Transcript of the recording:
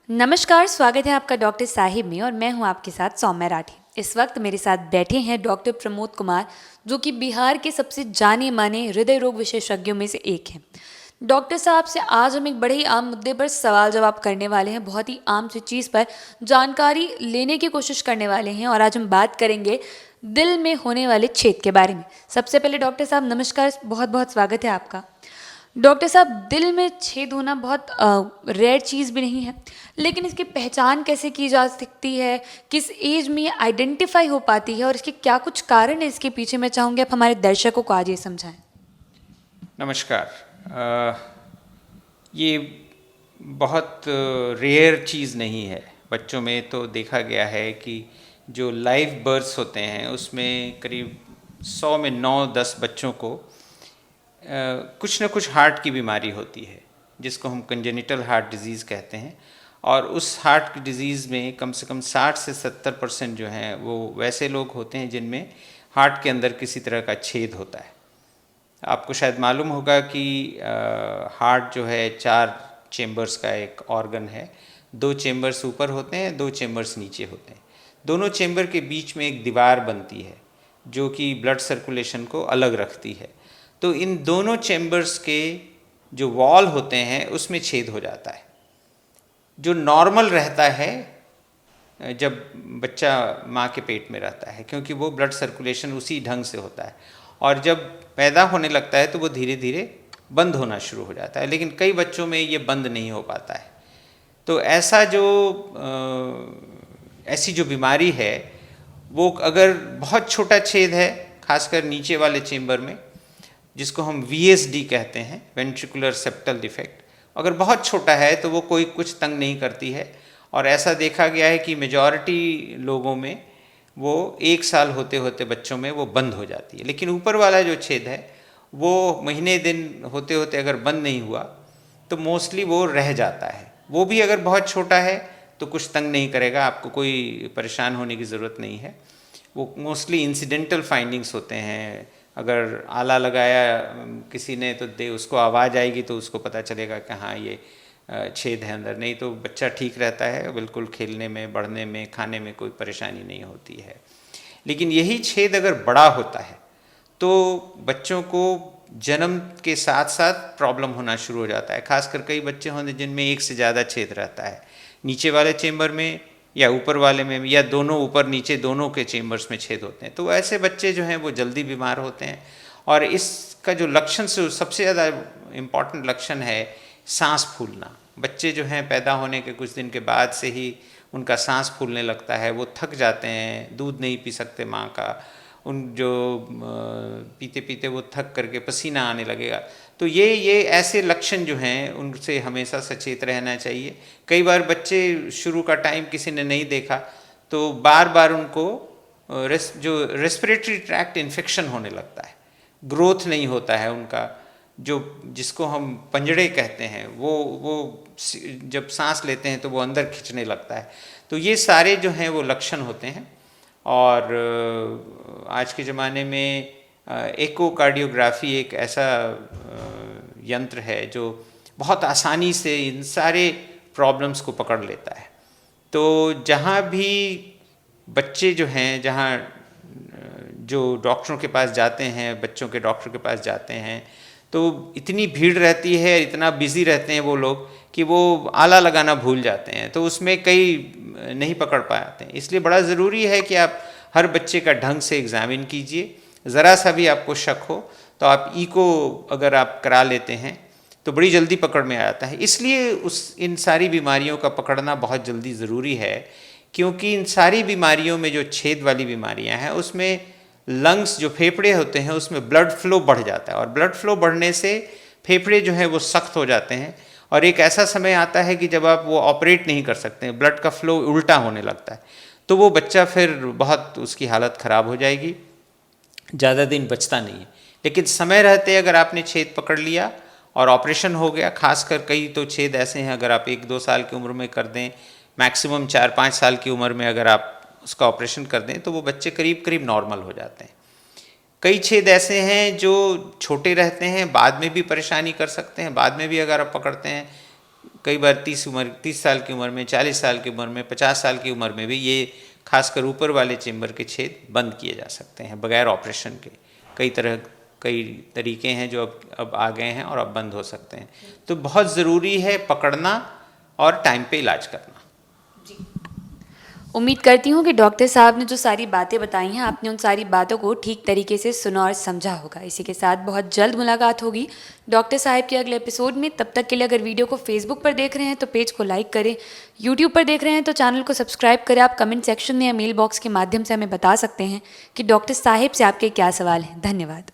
नमस्कार, स्वागत है आपका डॉक्टर साहिब में और मैं हूं आपके साथ सौम्या राठी। इस वक्त मेरे साथ बैठे हैं डॉक्टर प्रमोद कुमार, जो कि बिहार के सबसे जाने माने हृदय रोग विशेषज्ञों में से एक हैं। डॉक्टर साहब से आज हम एक बड़े ही आम मुद्दे पर सवाल जवाब करने वाले हैं, बहुत ही आम सी चीज़ पर जानकारी लेने की कोशिश करने वाले हैं। और आज हम बात करेंगे दिल में होने वाले छेद के बारे में। सबसे पहले डॉक्टर साहब नमस्कार, बहुत बहुत स्वागत है आपका। डॉक्टर साहब, दिल में छेद होना बहुत रेयर चीज़ भी नहीं है, लेकिन इसकी पहचान कैसे की जा सकती है, किस एज में ये आइडेंटिफाई हो पाती है और इसके क्या कुछ कारण है इसके पीछे, मैं चाहूँगी आप हमारे दर्शकों को आज ये समझाएं। नमस्कार। ये बहुत रेयर चीज़ नहीं है। बच्चों में तो देखा गया है कि जो लाइव बर्थ्स होते हैं उसमें करीब 100 में 9-10 बच्चों को कुछ न कुछ हार्ट की बीमारी होती है, जिसको हम कंजेनिटल हार्ट डिजीज़ कहते हैं। और उस हार्ट की डिज़ीज़ में कम से कम 60 से 70% जो हैं वो वैसे लोग होते हैं जिनमें हार्ट के अंदर किसी तरह का छेद होता है। आपको शायद मालूम होगा कि हार्ट जो है 4 चेम्बर्स का एक ऑर्गन है। 2 चेम्बर्स ऊपर होते हैं, 2 चेम्बर्स नीचे होते हैं। दोनों चेम्बर के बीच में एक दीवार बनती है जो कि ब्लड सर्कुलेशन को अलग रखती है। तो इन दोनों चेम्बर्स के जो वॉल होते हैं उसमें छेद हो जाता है। जो नॉर्मल रहता है जब बच्चा माँ के पेट में रहता है, क्योंकि वो ब्लड सर्कुलेशन उसी ढंग से होता है, और जब पैदा होने लगता है तो वो धीरे धीरे बंद होना शुरू हो जाता है। लेकिन कई बच्चों में ये बंद नहीं हो पाता है। तो ऐसी जो बीमारी है वो अगर बहुत छोटा छेद है, खासकर नीचे वाले चेम्बर में, जिसको हम VSD कहते हैं, वेंट्रिकुलर सेप्टल डिफेक्ट, अगर बहुत छोटा है तो वो कोई कुछ तंग नहीं करती है। और ऐसा देखा गया है कि मेजॉरिटी लोगों में वो 1 साल होते होते बच्चों में वो बंद हो जाती है। लेकिन ऊपर वाला जो छेद है वो महीने दिन होते होते अगर बंद नहीं हुआ तो मोस्टली वो रह जाता है। वो भी अगर बहुत छोटा है तो कुछ तंग नहीं करेगा, आपको कोई परेशान होने की ज़रूरत नहीं है। वो मोस्टली इंसिडेंटल फाइंडिंग्स होते हैं। अगर आला लगाया किसी ने तो उसको आवाज़ आएगी तो उसको पता चलेगा कि हाँ ये छेद है अंदर, नहीं तो बच्चा ठीक रहता है, बिल्कुल खेलने में, बढ़ने में, खाने में कोई परेशानी नहीं होती है। लेकिन यही छेद अगर बड़ा होता है तो बच्चों को जन्म के साथ साथ प्रॉब्लम होना शुरू हो जाता है। खासकर कई बच्चे होंगे जिनमें एक से ज़्यादा छेद रहता है, नीचे वाले चेम्बर में या ऊपर वाले में, या दोनों ऊपर नीचे दोनों के चेम्बर्स में छेद होते हैं। तो ऐसे बच्चे जो हैं वो जल्दी बीमार होते हैं। और इसका जो लक्षण से सबसे ज़्यादा इम्पॉर्टेंट लक्षण है सांस फूलना। बच्चे जो हैं पैदा होने के कुछ दिन के बाद से ही उनका सांस फूलने लगता है, वो थक जाते हैं, दूध नहीं पी सकते माँ का, उन जो पीते पीते वो थक करके पसीना आने लगेगा। तो ये ऐसे लक्षण जो हैं उनसे हमेशा सचेत रहना चाहिए। कई बार बच्चे शुरू का टाइम किसी ने नहीं देखा तो बार बार उनको जो रेस्पिरेटरी ट्रैक्ट इन्फेक्शन होने लगता है, ग्रोथ नहीं होता है उनका, जो जिसको हम पंजड़े कहते हैं, वो जब सांस लेते हैं तो वो अंदर खींचने लगता है। तो ये सारे जो हैं वो लक्षण होते हैं। और आज के ज़माने में एकोकार्डियोग्राफी एक ऐसा यंत्र है जो बहुत आसानी से इन सारे प्रॉब्लम्स को पकड़ लेता है। तो जहाँ भी बच्चे जो हैं, जहाँ जो डॉक्टरों के पास जाते हैं, बच्चों के डॉक्टर के पास जाते हैं, तो इतनी भीड़ रहती है, इतना बिजी रहते हैं वो लोग कि वो आला लगाना भूल जाते हैं, तो उसमें कई नहीं पकड़ पाते हैं। इसलिए बड़ा ज़रूरी है कि आप हर बच्चे का ढंग से एग्ज़ामिन कीजिए। ज़रा सा भी आपको शक हो तो आप ईको अगर आप करा लेते हैं तो बड़ी जल्दी पकड़ में आ जाता है। इसलिए इन सारी बीमारियों का पकड़ना बहुत जल्दी ज़रूरी है, क्योंकि इन सारी बीमारियों में जो छेद वाली बीमारियां हैं उसमें लंग्स, जो फेफड़े होते हैं, उसमें ब्लड फ्लो बढ़ जाता है, और ब्लड फ्लो बढ़ने से फेफड़े जो है वो सख्त हो जाते हैं। और एक ऐसा समय आता है कि जब आप वो ऑपरेट नहीं कर सकते हैं, ब्लड का फ्लो उल्टा होने लगता है, तो वो बच्चा फिर बहुत, उसकी हालत ख़राब हो जाएगी, ज़्यादा दिन बचता नहीं है। लेकिन समय रहते अगर आपने छेद पकड़ लिया और ऑपरेशन हो गया, खासकर कई तो छेद ऐसे हैं अगर आप 1-2 साल की उम्र में कर दें, मैक्सिमम 4-5 साल की उम्र में अगर आप उसका ऑपरेशन कर दें, तो वो बच्चे करीब करीब नॉर्मल हो जाते हैं। कई छेद ऐसे हैं जो छोटे रहते हैं, बाद में भी परेशानी कर सकते हैं, बाद में भी अगर आप पकड़ते हैं कई बार 30 साल की उम्र में, 40 साल की उम्र में, 50 साल की उम्र में भी ये खासकर ऊपर वाले चेम्बर के छेद बंद किए जा सकते हैं बगैर ऑपरेशन के। कई तरीके हैं जो अब आ गए हैं और अब बंद हो सकते हैं। तो बहुत ज़रूरी है पकड़ना और टाइम पे इलाज करना। उम्मीद करती हूँ कि डॉक्टर साहब ने जो सारी बातें बताई हैं, आपने उन सारी बातों को ठीक तरीके से सुना और समझा होगा। इसी के साथ बहुत जल्द मुलाकात होगी डॉक्टर साहब के अगले एपिसोड में। तब तक के लिए अगर वीडियो को फेसबुक पर देख रहे हैं तो पेज को लाइक करें, यूट्यूब पर देख रहे हैं तो चैनल को सब्सक्राइब करें। आप कमेंट सेक्शन में या मेल बॉक्स के माध्यम से हमें बता सकते हैं कि डॉक्टर साहब से आपके क्या सवाल हैं। धन्यवाद।